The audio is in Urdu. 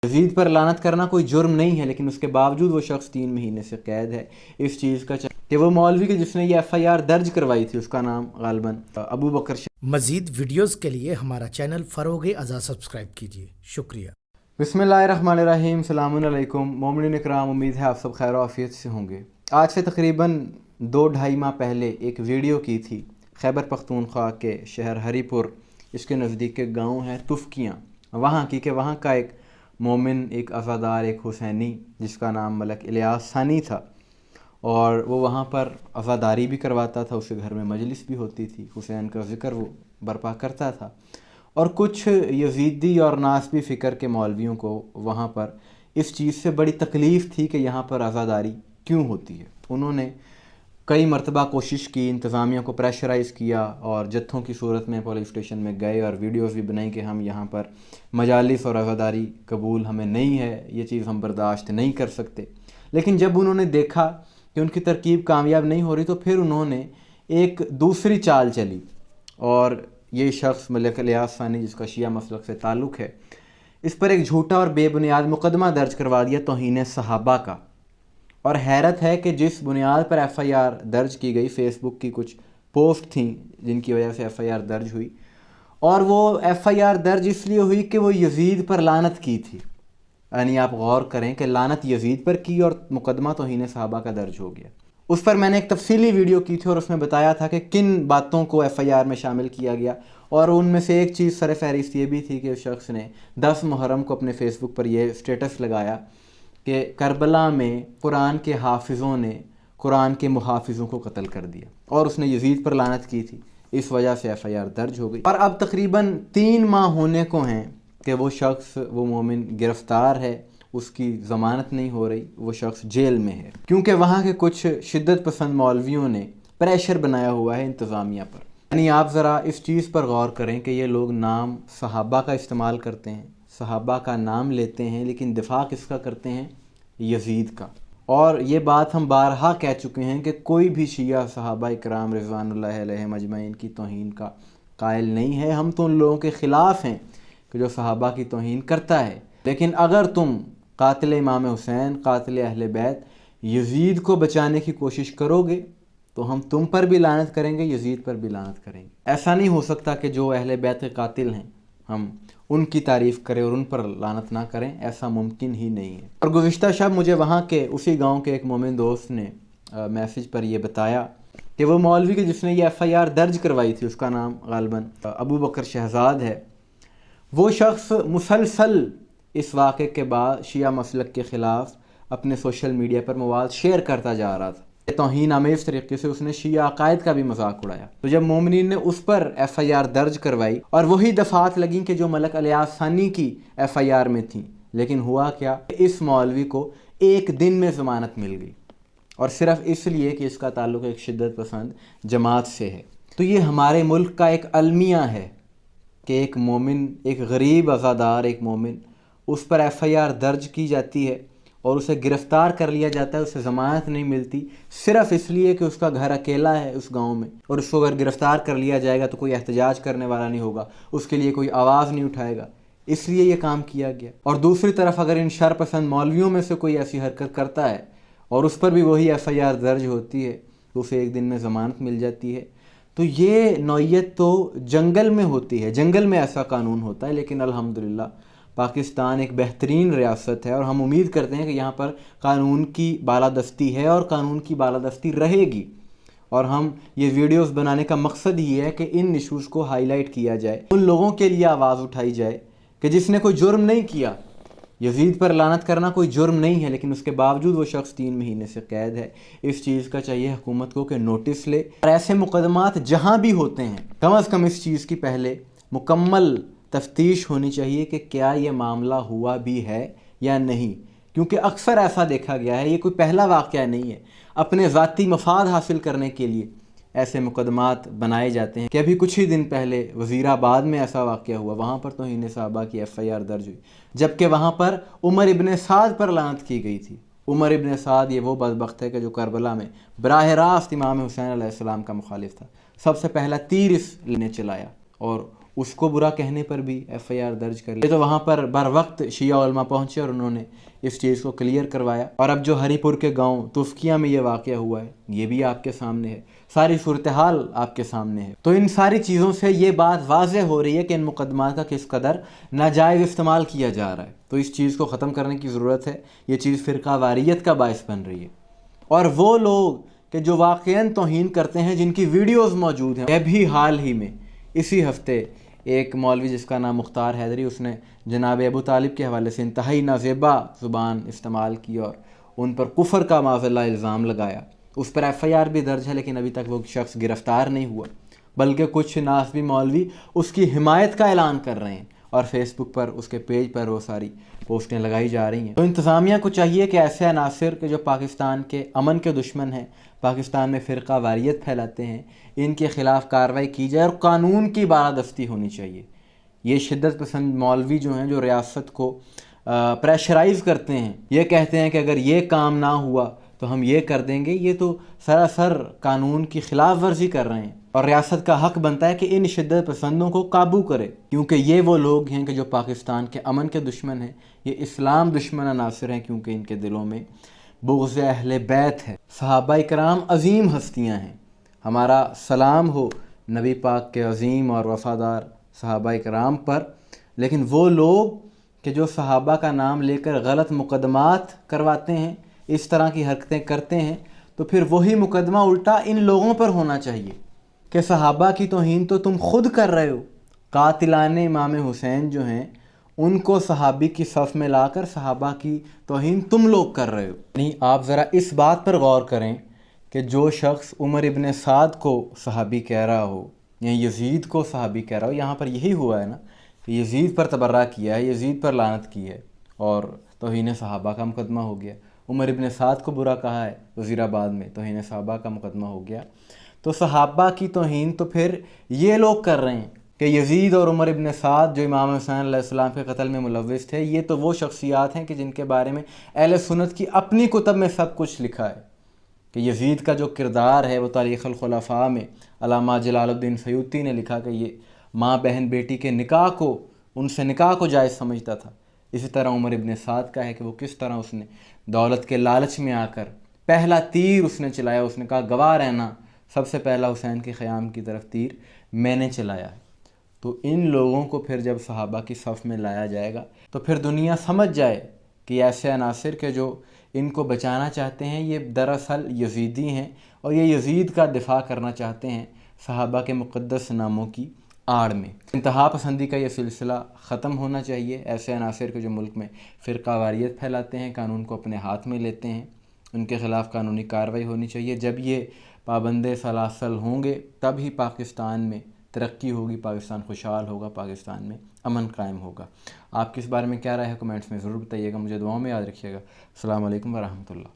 یزید پر لعنت کرنا کوئی جرم نہیں ہے، لیکن اس کے باوجود وہ شخص 3 مہینے سے قید ہے اس چیز کا کہ وہ مولوی کے جس نے یہ ایف آئی آر درج کروائی تھی، اس کا نام غالباً ابو بکر مزید ویڈیوز کے لیے ہمارا چینل فروغ ازا سبسکرائب کیجیے، شکریہ۔ بسم اللہ الرحمن الرحیم، السلام علیکم مومنین اکرام، امید ہے آپ سب خیر و عافیت سے ہوں گے۔ آج سے تقریباً 2-2.5 ماہ پہلے ایک ویڈیو کی تھی خیبر پختونخوا کے شہر ہری پور، اس کے نزدیک ایک گاؤں ہے تفکیاں، وہاں کی کہ وہاں کا ایک مومن، ایک عزادار، ایک حسینی جس کا نام ملک الیاس ثانی تھا، اور وہ وہاں پر عزاداری بھی کرواتا تھا، اس کے گھر میں مجلس بھی ہوتی تھی، حسین کا ذکر وہ برپا کرتا تھا، اور کچھ یزیدی اور ناسبی فکر کے مولویوں کو وہاں پر اس چیز سے بڑی تکلیف تھی کہ یہاں پر عزاداری کیوں ہوتی ہے۔ انہوں نے کئی مرتبہ کوشش کی، انتظامیہ کو پریشرائز کیا، اور جتھوں کی صورت میں پولیس اسٹیشن میں گئے اور ویڈیوز بھی بنائی کہ ہم یہاں پر مجالس اور عزاداری قبول ہمیں نہیں ہے، یہ چیز ہم برداشت نہیں کر سکتے۔ لیکن جب انہوں نے دیکھا کہ ان کی ترکیب کامیاب نہیں ہو رہی تو پھر انہوں نے ایک دوسری چال چلی، اور یہ شخص ملک الیاس ثانی جس کا شیعہ مسلک سے تعلق ہے، اس پر ایک جھوٹا اور بے بنیاد مقدمہ درج کروا دیا توہین صحابہ کا۔ اور حیرت ہے کہ جس بنیاد پر ایف آئی آر درج کی گئی، فیس بک کی کچھ پوسٹ تھیں جن کی وجہ سے ایف آئی آر درج ہوئی، اور وہ ایف آئی آر درج اس لیے ہوئی کہ وہ یزید پر لعنت کی تھی۔ یعنی آپ غور کریں کہ لعنت یزید پر کی اور مقدمہ توہین صحابہ کا درج ہو گیا۔ اس پر میں نے ایک تفصیلی ویڈیو کی تھی اور اس میں بتایا تھا کہ کن باتوں کو ایف آئی آر میں شامل کیا گیا، اور ان میں سے ایک چیز سر فہرست یہ بھی تھی کہ اس شخص نے 10 محرم کو اپنے فیس بک پر یہ اسٹیٹس لگایا کہ کربلا میں قرآن کے حافظوں نے قرآن کے محافظوں کو قتل کر دیا، اور اس نے یزید پر لعنت کی تھی، اس وجہ سے ایف آئی آر درج ہو گئی۔ اور اب تقریباً 3 ماہ ہونے کو ہیں کہ وہ شخص، وہ مومن گرفتار ہے، اس کی ضمانت نہیں ہو رہی، وہ شخص جیل میں ہے، کیونکہ وہاں کے کچھ شدت پسند مولویوں نے پریشر بنایا ہوا ہے انتظامیہ پر۔ یعنی آپ ذرا اس چیز پر غور کریں کہ یہ لوگ نام صحابہ کا استعمال کرتے ہیں، صحابہ کا نام لیتے ہیں، لیکن دفاع کس کا کرتے ہیں؟ یزید کا۔ اور یہ بات ہم بارہا کہہ چکے ہیں کہ کوئی بھی شیعہ صحابہ اکرام رضوان اللہ علیہم اجمعین کی توہین کا قائل نہیں ہے۔ ہم تو ان لوگوں کے خلاف ہیں کہ جو صحابہ کی توہین کرتا ہے، لیکن اگر تم قاتل امام حسین، قاتل اہل بیت یزید کو بچانے کی کوشش کرو گے تو ہم تم پر بھی لعنت کریں گے، یزید پر بھی لعنت کریں گے۔ ایسا نہیں ہو سکتا کہ جو اہل بیت کے قاتل ہیں ہم ان کی تعریف کریں اور ان پر لعنت نہ کریں، ایسا ممکن ہی نہیں ہے۔ اور گزشتہ شب مجھے وہاں کے اسی گاؤں کے ایک مومن دوست نے میسج پر یہ بتایا کہ وہ مولوی کے جس نے یہ ایف آئی آر درج کروائی تھی، اس کا نام غالباً ابو بکر شہزاد ہے، وہ شخص مسلسل اس واقعے کے بعد شیعہ مسلک کے خلاف اپنے سوشل میڈیا پر مواد شیئر کرتا جا رہا تھا۔ توہین آمیز طریقے سے اس نے شیعہ عقائد کا بھی مذاق اڑایا۔ تو جب مومنین نے اس پر ایف آئی آر درج کروائی اور وہی دفعات لگیں کہ جو ملک الیاس ثانی کی ایف آئی آر میں تھیں، لیکن ہوا کیا؟ اس مولوی کو 1 دن میں ضمانت مل گئی، اور صرف اس لیے کہ اس کا تعلق ایک شدت پسند جماعت سے ہے۔ تو یہ ہمارے ملک کا ایک المیہ ہے کہ ایک مومن، ایک غریب عزادار، ایک مومن، اس پر ایف آئی آر درج کی جاتی ہے اور اسے گرفتار کر لیا جاتا ہے، اسے ضمانت نہیں ملتی، صرف اس لیے کہ اس کا گھر اکیلا ہے اس گاؤں میں، اور اس کو اگر گرفتار کر لیا جائے گا تو کوئی احتجاج کرنے والا نہیں ہوگا، اس کے لیے کوئی آواز نہیں اٹھائے گا، اس لیے یہ کام کیا گیا۔ اور دوسری طرف اگر ان شر پسند مولویوں میں سے کوئی ایسی حرکت کرتا ہے اور اس پر بھی وہی ایف آئی آر درج ہوتی ہے تو اسے 1 دن میں ضمانت مل جاتی ہے، تو یہ نوعیت تو جنگل میں ہوتی ہے، جنگل میں ایسا قانون ہوتا ہے، لیکن الحمدللہ پاکستان ایک بہترین ریاست ہے، اور ہم امید کرتے ہیں کہ یہاں پر قانون کی بالادستی ہے اور قانون کی بالادستی رہے گی۔ اور ہم یہ ویڈیوز بنانے کا مقصد یہ ہے کہ ان ایشوز کو ہائی لائٹ کیا جائے، ان لوگوں کے لیے آواز اٹھائی جائے کہ جس نے کوئی جرم نہیں کیا۔ یزید پر لعنت کرنا کوئی جرم نہیں ہے، لیکن اس کے باوجود وہ شخص 3 مہینے سے قید ہے۔ اس چیز کا چاہیے حکومت کو کہ نوٹس لے، اور ایسے مقدمات جہاں بھی ہوتے ہیں کم از کم اس چیز کی پہلے مکمل تفتیش ہونی چاہیے کہ کیا یہ معاملہ ہوا بھی ہے یا نہیں، کیونکہ اکثر ایسا دیکھا گیا ہے، یہ کوئی پہلا واقعہ نہیں ہے، اپنے ذاتی مفاد حاصل کرنے کے لیے ایسے مقدمات بنائے جاتے ہیں۔ کہ ابھی کچھ ہی دن پہلے وزیر آباد میں ایسا واقعہ ہوا، وہاں پر توہین صحابہ کی ایف آئی آر درج ہوئی، جبکہ وہاں پر عمر ابن سعد پر لعنت کی گئی تھی۔ عمر ابن سعد یہ وہ بدبخت ہے کہ جو کربلا میں براہ راست امام حسین علیہ السلام کا مخالف تھا، سب سے پہلا تیر اس نے چلایا اور اس کو برا کہنے پر بھی FIR درج کر لی. تو وہاں پر بر وقت شیعہ علماء پہنچے اور انہوں نے اس چیز کو کلیئر کروایا. اور اب جو ہری پور کے گاؤں تفکیہ میں یہ واقعہ ہوا ہے یہ بھی آپ کے سامنے ہے, ساری صورتحال آپ کے سامنے ہے. تو ان ساری چیزوں سے یہ بات واضح ہو رہی ہے کہ ان مقدمات کا کس قدر ناجائز استعمال کیا جا رہا ہے. تو اس چیز کو ختم کرنے کی ضرورت ہے. یہ چیز فرقہ واریت کا باعث بن رہی ہے. اور وہ لوگ کہ جو واقعاً توہین کرتے ہیں, جن کی ویڈیوز موجود ہیں, ابھی حال ہی میں اسی ہفتے ایک مولوی جس کا نام مختار حیدری, اس نے جناب ابو طالب کے حوالے سے انتہائی نازیبا زبان استعمال کی اور ان پر کفر کا معاذ اللہ الزام لگایا. اس پر FIR بھی درج ہے لیکن ابھی تک وہ شخص گرفتار نہیں ہوا, بلکہ کچھ ناسبی مولوی اس کی حمایت کا اعلان کر رہے ہیں اور فیس بک پر اس کے پیج پر وہ ساری پوسٹیں لگائی جا رہی ہیں. تو انتظامیہ کو چاہیے کہ ایسے عناصر کے جو پاکستان کے امن کے دشمن ہیں, پاکستان میں فرقہ واریت پھیلاتے ہیں, ان کے خلاف کارروائی کی جائے اور قانون کی بالادستی ہونی چاہیے. یہ شدت پسند مولوی جو ہیں جو ریاست کو پریشرائز کرتے ہیں, یہ کہتے ہیں کہ اگر یہ کام نہ ہوا تو ہم یہ کر دیں گے, یہ تو سراسر قانون کی خلاف ورزی کر رہے ہیں. اور ریاست کا حق بنتا ہے کہ ان شدت پسندوں کو قابو کرے, کیونکہ یہ وہ لوگ ہیں کہ جو پاکستان کے امن کے دشمن ہیں, یہ اسلام دشمن عناصر ہیں, کیونکہ ان کے دلوں میں بغض اہل بیت ہے. صحابہ اکرام عظیم ہستیاں ہیں, ہمارا سلام ہو نبی پاک کے عظیم اور وفادار صحابہ اکرام پر. لیکن وہ لوگ کہ جو صحابہ کا نام لے کر غلط مقدمات کرواتے ہیں, اس طرح کی حرکتیں کرتے ہیں, تو پھر وہی مقدمہ الٹا ان لوگوں پر ہونا چاہیے کہ صحابہ کی توہین تو تم خود کر رہے ہو. قاتلان امام حسین جو ہیں ان کو صحابی کی صف میں لا کر صحابہ کی توہین تم لوگ کر رہے ہو. یعنی آپ ذرا اس بات پر غور کریں کہ جو شخص عمر ابن سعد کو صحابی کہہ رہا ہو یا یزید کو صحابی کہہ رہا ہو, یہاں پر یہی ہوا ہے نا کہ یزید پر تبرہ کیا ہے, یزید پر لعنت کی ہے اور توہین صحابہ کا مقدمہ ہو گیا. عمر ابن سعد کو برا کہا ہے وزیر آباد میں, توہین صحابہ کا مقدمہ ہو گیا. تو صحابہ کی توہین تو پھر یہ لوگ کر رہے ہیں کہ یزید اور عمر ابن سعد جو امام حسین علیہ السلام کے قتل میں ملوث تھے, یہ تو وہ شخصیات ہیں کہ جن کے بارے میں اہل سنت کی اپنی کتب میں سب کچھ لکھا ہے کہ یزید کا جو کردار ہے وہ تاریخ الخلفاء میں علامہ جلال الدین سیوطی نے لکھا کہ یہ ماں بہن بیٹی کے نکاح کو, ان سے نکاح کو جائز سمجھتا تھا. اسی طرح عمر ابن سعد کا ہے کہ وہ کس طرح اس نے دولت کے لالچ میں آ کر پہلا تیر اس نے چلایا. اس نے کہا گواہ رہنا, سب سے پہلا حسین کے خیام کی طرف تیر میں نے چلایا ہے. تو ان لوگوں کو پھر جب صحابہ کی صف میں لایا جائے گا تو پھر دنیا سمجھ جائے کہ ایسے عناصر کے جو ان کو بچانا چاہتے ہیں یہ دراصل یزیدی ہیں اور یہ یزید کا دفاع کرنا چاہتے ہیں صحابہ کے مقدس ناموں کی آڑ میں. انتہا پسندی کا یہ سلسلہ ختم ہونا چاہیے. ایسے عناصر کے جو ملک میں فرقہ واریت پھیلاتے ہیں, قانون کو اپنے ہاتھ میں لیتے ہیں, ان کے خلاف قانونی کارروائی ہونی چاہیے. جب یہ پابند سلاسل ہوں گے تب ہی پاکستان میں ترقی ہوگی, پاکستان خوشحال ہوگا, پاکستان میں امن قائم ہوگا. آپ کی اس بارے میں کیا رائے ہے کمنٹس میں ضرور بتائیے گا. مجھے دعاؤں میں یاد رکھیے گا. السلام علیکم ورحمۃ اللہ.